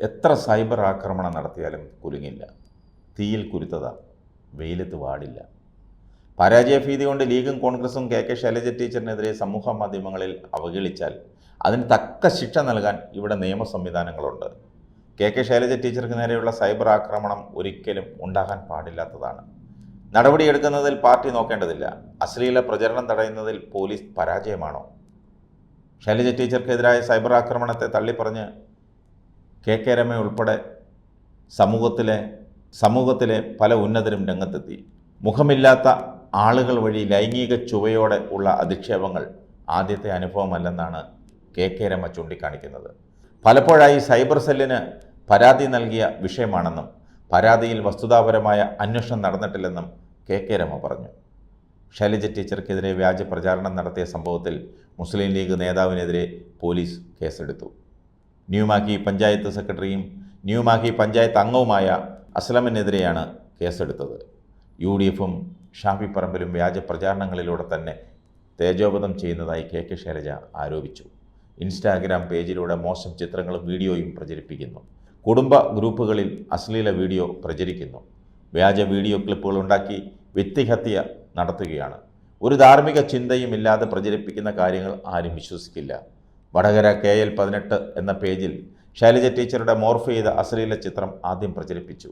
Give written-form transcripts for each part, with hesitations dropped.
എത്ര സൈബർ ആക്രമണം നടത്തിയാലും കുലുങ്ങില്ല. തീയിൽ കുരുത്തത, വെയിലത്ത് വാടില്ല. പരാജയഭീതി കൊണ്ട് ലീഗും കോൺഗ്രസും കെ ശൈലജ ടീച്ചറിനെതിരെ സമൂഹ മാധ്യമങ്ങളിൽ അവഹേളിച്ചാൽ അതിന് തക്ക ശിക്ഷ നൽകാൻ ഇവിടെ നിയമ സംവിധാനങ്ങളുണ്ട്. കെ ശൈലജ ടീച്ചർക്ക് നേരെയുള്ള സൈബർ ആക്രമണം ഒരിക്കലും ഉണ്ടാകാൻ പാടില്ലാത്തതാണ്. നടപടിയെടുക്കുന്നതിൽ പാർട്ടി നോക്കേണ്ടതില്ല. അശ്ലീല പ്രചരണം തടയുന്നതിൽ പോലീസ് പരാജയമാണോ? ശൈലജ ടീച്ചർക്കെതിരായ സൈബർ ആക്രമണത്തെ തള്ളിപ്പറഞ്ഞ് കെ രമ ഉൾപ്പെടെ സമൂഹത്തിലെ പല ഉന്നതരും രംഗത്തെത്തി. മുഖമില്ലാത്ത ആളുകൾ വഴി ലൈംഗിക ചുവയോടെ ഉള്ള അധിക്ഷേപങ്ങൾ ആദ്യത്തെ അനുഭവമല്ലെന്നാണ് കെ രമ ചൂണ്ടിക്കാണിക്കുന്നത്. പലപ്പോഴായി സൈബർ സെല്ലിന് പരാതി നൽകിയ വിഷയമാണെന്നും പരാതിയിൽ വസ്തുതാപരമായ അന്വേഷണം നടന്നിട്ടില്ലെന്നും കെ രമ പറഞ്ഞു. ശൈലജ ടീച്ചർക്കെതിരെ വ്യാജ പ്രചാരണം നടത്തിയ സംഭവത്തിൽ മുസ്ലിം ലീഗ് നേതാവിനെതിരെ പോലീസ് കേസെടുത്തു. ന്യൂമാഹി പഞ്ചായത്ത് സെക്രട്ടറിയും ന്യൂമാഹി പഞ്ചായത്ത് അംഗവുമായ അസ്ലമിനെതിരെയാണ് കേസെടുത്തത്. UDFും ഷാഫി പറമ്പിലും വ്യാജ പ്രചാരണങ്ങളിലൂടെ തന്നെ തേജോവധം ചെയ്യുന്നതായി കെ ശൈലജ ആരോപിച്ചു. ഇൻസ്റ്റാഗ്രാം പേജിലൂടെ മോശം ചിത്രങ്ങളും വീഡിയോയും പ്രചരിപ്പിക്കുന്നു. കുടുംബ ഗ്രൂപ്പുകളിൽ അശ്ലീല വീഡിയോ പ്രചരിക്കുന്നു. വ്യാജ വീഡിയോ ക്ലിപ്പുകൾ ഉണ്ടാക്കി വ്യക്തിഹത്യ നടത്തുകയാണ്. ഒരു ധാർമ്മിക ചിന്തയും ഇല്ലാതെ പ്രചരിപ്പിക്കുന്ന കാര്യങ്ങൾ ആരും വിശ്വസിക്കില്ല. വടകര KL18 എന്ന പേജിൽ ശൈലജ ടീച്ചറുടെ മോർഫ് ചെയ്ത അശ്ലീല ചിത്രം ആദ്യം പ്രചരിപ്പിച്ചു.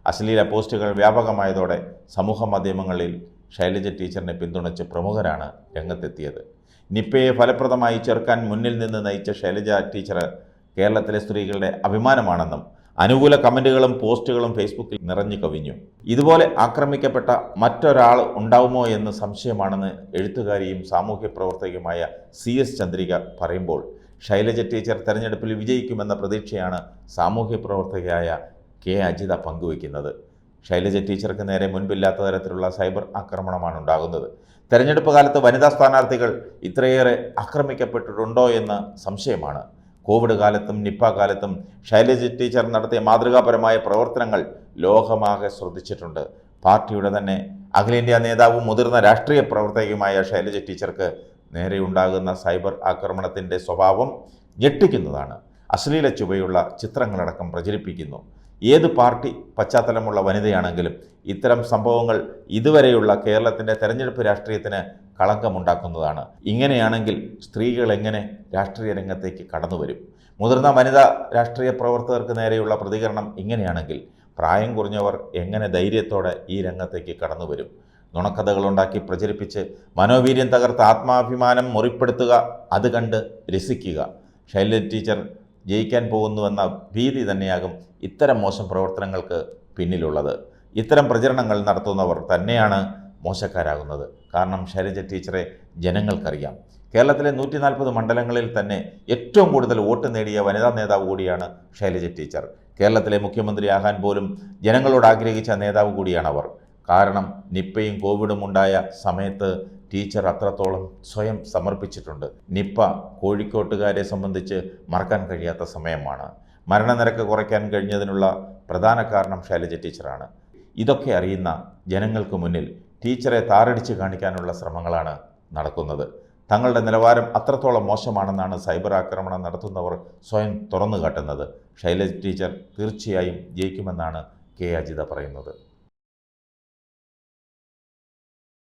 അശ്ലീല പോസ്റ്റുകൾ വ്യാപകമായതോടെ സമൂഹ മാധ്യമങ്ങളിൽ ശൈലജ ടീച്ചറിനെ പിന്തുണച്ച് പ്രമുഖരാണ് രംഗത്തെത്തിയത്. നിപ്പയെ ഫലപ്രദമായി ചെറുക്കാൻ മുന്നിൽ നിന്ന് നയിച്ച ശൈലജ ടീച്ചർ കേരളത്തിലെ സ്ത്രീകളുടെ അഭിമാനമാണെന്നും അനുകൂല കമൻറ്റുകളും പോസ്റ്റുകളും ഫേസ്ബുക്കിൽ നിറഞ്ഞു കവിഞ്ഞു. ഇതുപോലെ ആക്രമിക്കപ്പെട്ട മറ്റൊരാൾ ഉണ്ടാവുമോ എന്ന് സംശയമാണെന്ന് എഴുത്തുകാരിയും സാമൂഹ്യ പ്രവർത്തകയുമായ CS ചന്ദ്രിക പറയുമ്പോൾ ശൈലജ ടീച്ചർ തെരഞ്ഞെടുപ്പിൽ വിജയിക്കുമെന്ന പ്രതീക്ഷയാണ് സാമൂഹ്യ പ്രവർത്തകയായ K അജിത പങ്കുവയ്ക്കുന്നത്. ശൈലജ ടീച്ചർക്ക് നേരെ മുൻപില്ലാത്ത തരത്തിലുള്ള സൈബർ ആക്രമണമാണ് ഉണ്ടാകുന്നത്. തെരഞ്ഞെടുപ്പ് കാലത്ത് വനിതാ സ്ഥാനാർത്ഥികൾ ഇത്രയേറെ ആക്രമിക്കപ്പെട്ടിട്ടുണ്ടോ എന്ന് സംശയമാണ്. കോവിഡ് കാലത്തും നിപ്പ കാലത്തും ശൈലജ ടീച്ചർ നടത്തിയ മാതൃകാപരമായ പ്രവർത്തനങ്ങൾ ലോകമാകെ ശ്രദ്ധിച്ചിട്ടുണ്ട്. പാർട്ടിയുടെ തന്നെ അഖിലേന്ത്യാ നേതാവും മുതിർന്ന രാഷ്ട്രീയ പ്രവർത്തകയുമായ ശൈലജ ടീച്ചർക്ക് നേരെയുണ്ടാകുന്ന സൈബർ ആക്രമണത്തിൻ്റെ സ്വഭാവം ഞെട്ടിക്കുന്നതാണ്. അശ്ലീല ചുവയുള്ള ചിത്രങ്ങളടക്കം പ്രചരിപ്പിക്കുന്നു. ഏത് പാർട്ടി പശ്ചാത്തലമുള്ള വനിതയാണെങ്കിലും ഇത്തരം സംഭവങ്ങൾ ഇതുവരെയുള്ള കേരളത്തിൻ്റെ തെരഞ്ഞെടുപ്പ് രാഷ്ട്രീയത്തിന് കളങ്കമുണ്ടാക്കുന്നതാണ്. ഇങ്ങനെയാണെങ്കിൽ സ്ത്രീകൾ എങ്ങനെ രാഷ്ട്രീയ രംഗത്തേക്ക് കടന്നു വരും? മുതിർന്ന വനിതാ രാഷ്ട്രീയ പ്രവർത്തകർക്ക് നേരെയുള്ള പ്രതികരണം ഇങ്ങനെയാണെങ്കിൽ പ്രായം കുറഞ്ഞവർ എങ്ങനെ ധൈര്യത്തോടെ ഈ രംഗത്തേക്ക് കടന്നു വരും? നുണക്കഥകളുണ്ടാക്കി പ്രചരിപ്പിച്ച് മനോവീര്യം തകർത്ത് ആത്മാഭിമാനം മുറിപ്പെടുത്തുക, അത് കണ്ട് രസിക്കുക. ശൈലജ ടീച്ചർ ജയിക്കാൻ പോകുന്നുവെന്ന ഭീതി തന്നെയാകും ഇത്തരം മോശം പ്രവർത്തനങ്ങൾക്ക് പിന്നിലുള്ളത്. ഇത്തരം പ്രചരണങ്ങൾ നടത്തുന്നവർ തന്നെയാണ് മോശക്കാരാകുന്നത്. കാരണം ശൈലജ ടീച്ചറെ ജനങ്ങൾക്കറിയാം. കേരളത്തിലെ 140 മണ്ഡലങ്ങളിൽ തന്നെ ഏറ്റവും കൂടുതൽ വോട്ട് നേടിയ വനിതാ നേതാവ് കൂടിയാണ് ശൈലജ ടീച്ചർ. കേരളത്തിലെ മുഖ്യമന്ത്രിയാകാൻ പോലും ജനങ്ങളോട് ആഗ്രഹിച്ച നേതാവ് കൂടിയാണവർ. കാരണം നിപ്പയും കോവിഡും ഉണ്ടായ സമയത്ത് ടീച്ചർ അത്രത്തോളം സ്വയം സമർപ്പിച്ചിട്ടുണ്ട്. നിപ്പ കോഴിക്കോട്ടുകാരെ സംബന്ധിച്ച് മറക്കാൻ കഴിയാത്ത സമയമാണ്. മരണനിരക്ക് കുറയ്ക്കാൻ കഴിഞ്ഞതിനുള്ള പ്രധാന കാരണം ശൈലജ ടീച്ചറാണ്. ഇതൊക്കെ അറിയുന്ന ജനങ്ങൾക്ക് മുന്നിൽ ടീച്ചറെ താറടിച്ച് കാണിക്കാനുള്ള ശ്രമങ്ങളാണ് നടക്കുന്നത്. തങ്ങളുടെ നിലവാരം അത്രത്തോളം മോശമാണെന്നാണ് സൈബർ ആക്രമണം നടത്തുന്നവർ സ്വയം തുറന്നു കാട്ടുന്നത്. ശൈലജ ടീച്ചർ തീർച്ചയായും ജയിക്കുമെന്നാണ് K അജിത പറയുന്നത്.